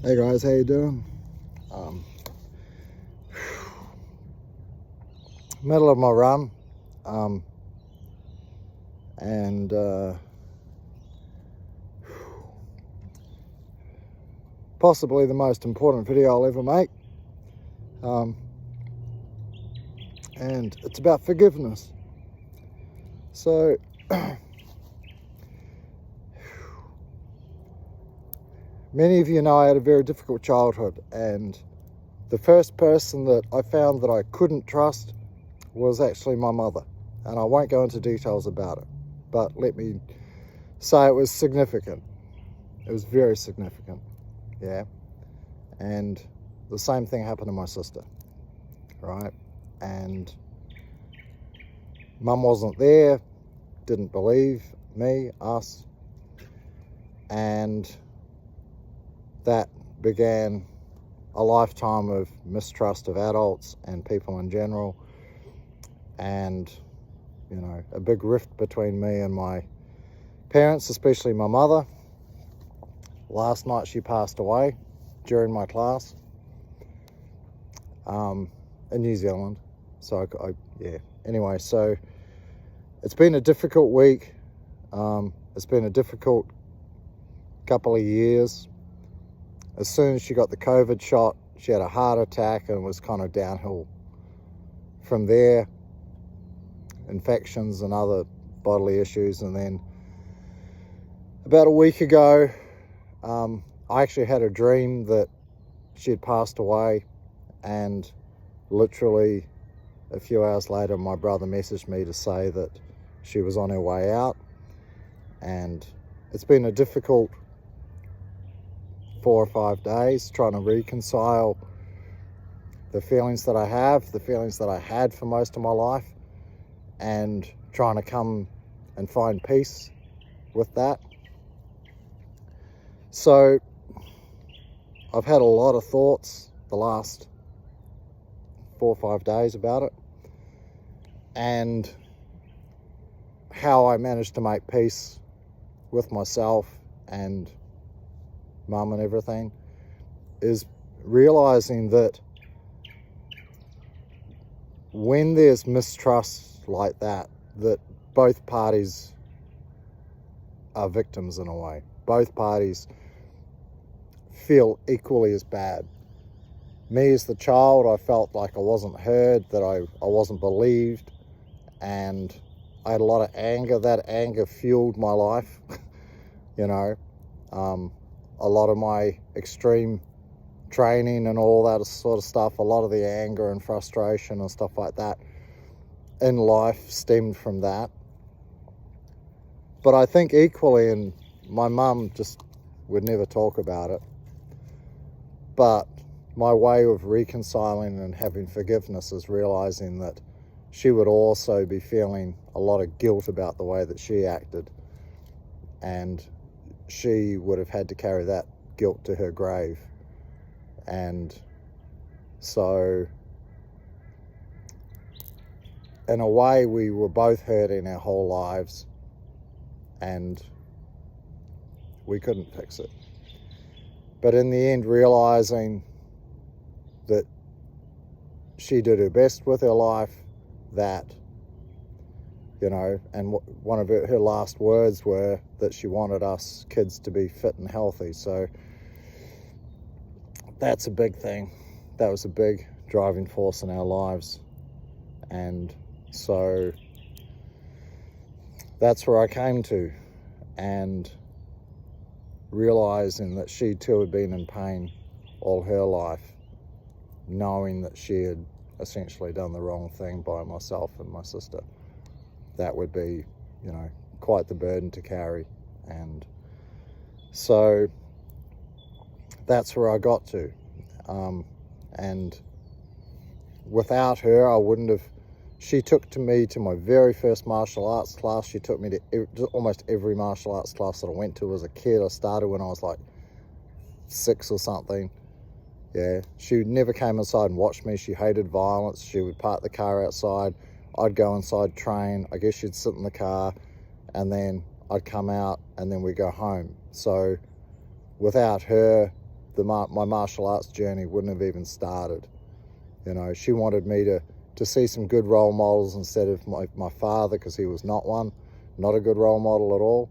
Hey guys, how you doing? Um, Middle of my run, um, and possibly the most important video I'll ever make. Um, and it's about forgiveness. So, many of you know I had a very difficult childhood, and the first person that I found that I couldn't trust was actually my mother. And I won't go into details about it, but let me say it was significant. It was very significant, yeah. And the same thing happened to my sister, right? And mum wasn't there, didn't believe me, us, and that began a lifetime of mistrust of adults and people in general, and a big rift between me and my parents, especially my mother. Last night she passed away during my class in New Zealand. So anyway, so it's been a difficult week. It's been a difficult couple of years. As soon as she got the COVID shot, she had a heart attack and was kind of downhill from there. Infections and other bodily issues. And then about a week ago, I actually had a dream that she had passed away, and literally a few hours later my brother messaged me to say that she was on her way out. And it's been a difficult 4 or 5 days trying to reconcile the feelings that I have, the feelings that I had for most of my life, and trying to come and find peace with that. So I've had a lot of thoughts the last 4 or 5 days about it, and how I managed to make peace with myself and mum and everything is realizing that when there's mistrust like that both parties are victims in a way. Both parties feel equally as bad. Me as the child, I felt like I wasn't heard, that I wasn't believed, and I had a lot of anger. That anger fueled my life. A lot of my extreme training and all that sort of stuff, a lot of the anger and frustration and stuff like that in life stemmed from that. But I think equally, and my mum just would never talk about it, but my way of reconciling and having forgiveness is realizing that she would also be feeling a lot of guilt about the way that she acted, and she would have had to carry that guilt to her grave. And so in a way we were both hurting our whole lives, and we couldn't fix it. But in the end, realizing that she did her best with her life, that and one of her last words were that she wanted us kids to be fit and healthy. So that's a big thing. That was a big driving force in our lives. And so that's where I came to, and realizing that she too had been in pain all her life, knowing that she had essentially done the wrong thing by myself and my sister. That would be, quite the burden to carry. And so that's where I got to. And without her, I wouldn't have. She took me to my very first martial arts class. She took me to almost every martial arts class that I went to as a kid. I started when I was like 6 or something. Yeah, she never came inside and watched me. She hated violence. She would park the car outside. I'd go inside, train. I guess she'd sit in the car, and then I'd come out, and then we'd go home. So without her, my martial arts journey wouldn't have even started. You know, she wanted me to see some good role models instead of my father, because he was not one, not a good role model at all.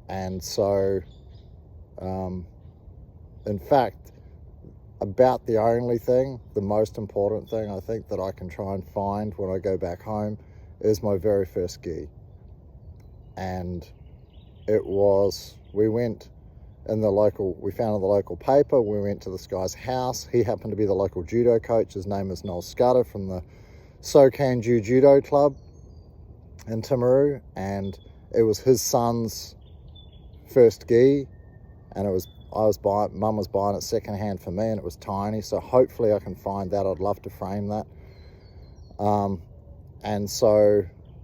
And so, in fact, about the only thing, the most important thing I think that I can try and find when I go back home is my very first gi. And it was, we went in the local, we found in the local paper, we went to this guy's house. He happened to be the local judo coach. His name is Noel Scudder from the Sokanju Judo Club in Timaru, and it was his son's first gi, and Mum was buying it secondhand for me, and it was tiny, so hopefully I can find that. I'd love to frame that. And so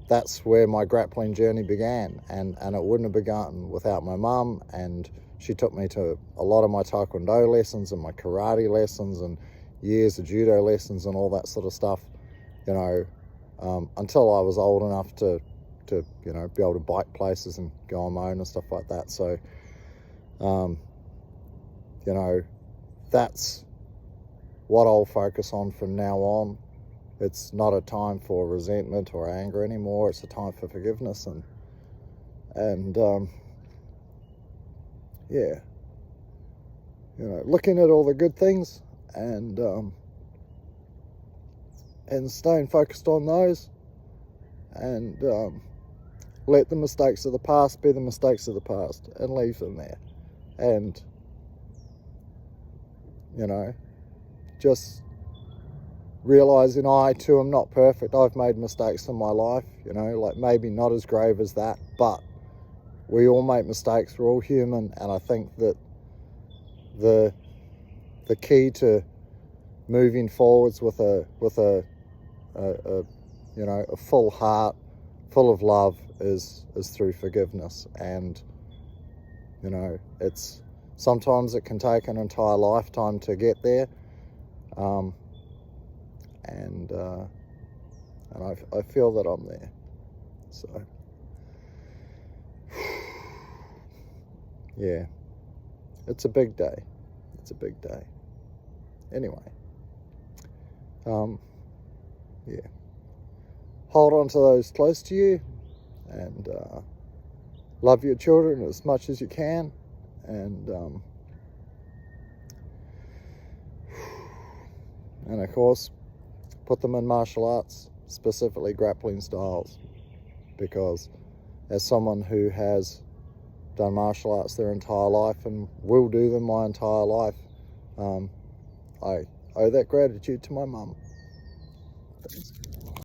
that's where my grappling journey began, and it wouldn't have begun without my mum. And she took me to a lot of my taekwondo lessons and my karate lessons and years of judo lessons and all that sort of stuff, you know, until I was old enough to you know, be able to bike places and go on my own and stuff like that. So you know, that's what I'll focus on from now on. It's not a time for resentment or anger anymore. It's a time for forgiveness and yeah, you know, looking at all the good things and staying focused on those, and let the mistakes of the past be the mistakes of the past and leave them there. And you know, just realizing I too am not perfect. I've made mistakes in my life, you know, like maybe not as grave as that, but we all make mistakes. We're all human, and I think that the key to moving forwards with a you know, a full heart, full of love, is through forgiveness. And you know, it's sometimes it can take an entire lifetime to get there, and I feel that I'm there. So yeah, it's a big day. It's a big day. Anyway, yeah, hold on to those close to you, and love your children as much as you can, and of course, put them in martial arts, specifically grappling styles, because as someone who has done martial arts their entire life and will do them my entire life, I owe that gratitude to my mum.